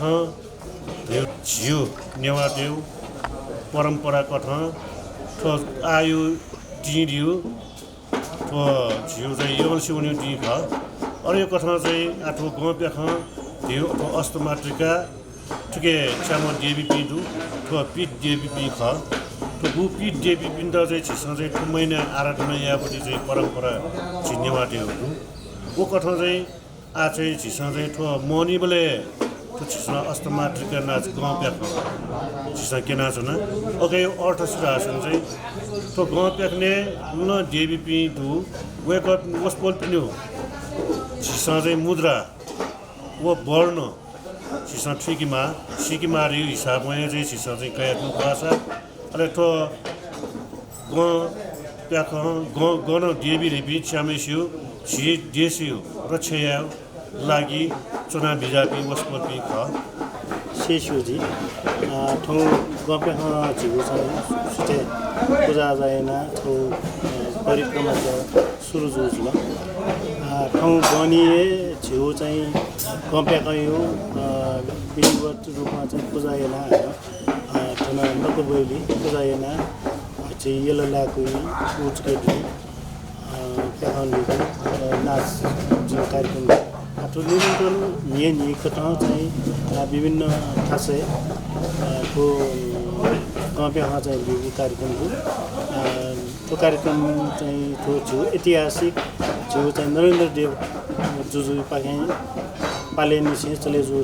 झिउ नेवादेव परम्परा कथ आयु टिडियो झिउ चाहिँ यो सिउन्यु टी ख अरू यो कथमा चाहिँ आठो गाउँ प्याख धिउ अस्तमात्रिका ठुके चामो देवी पिदु ठो पिट देवी पि ख ठो गु पिट देवी पिन्द चाहिँ छिसँग चाहिँ ठु महिना आराधना यापट्टि चाहिँ परम्परा झिन्नेवाटेहरू वो कथमा चाहिँ आ चाहिँ छिसँग चाहिँ ठो मनी बोले ठो छिसँग अस्तमात्रिका नाच गाउँ प्याख छिसँग के नाच न ओके अर्थ सुरासन चाहिँ ठो गाउँ प्याख्ने न देवी पिदु वेकअप वस्पोल पिन्यु छिसँग चाहिँ मुद्रा वो वर्ण छिसँग सिकिमा रिउ हिसाबमा चाहिँ छिसँग चाहिँ कयात्नु भाषा अरे ठो प्याख गन देवी रेपी च्यामेस्यु छि देस्यु रक्षया लागि चुना बिजापी वस्पति ख शेषुजी ठौ गप्या झिउ चाहिँ सुटे पूजा जाएना ठौ परिक्रमा सुरु जुझमा ठौ गनिए झिउ चाहिँ गप्याकयो विधिवत रूपमा चाहिँ पूजाएना ठना नकबैली पूजाएना चाहिँ येलो लाकुई उचकेटी प्याखनले नाच जुन कार्यक्रम निरन्तर नि कथा चाहिँ विभिन्न ठासे को गप्या चाहिँ विभिन्न कार्यक्रमको त्यो कार्यक्रम चाहिँ थियो ऐतिहासिक जो चाहिँ नरेन्द्र देव जुजु पाखे पाले निसे चले जो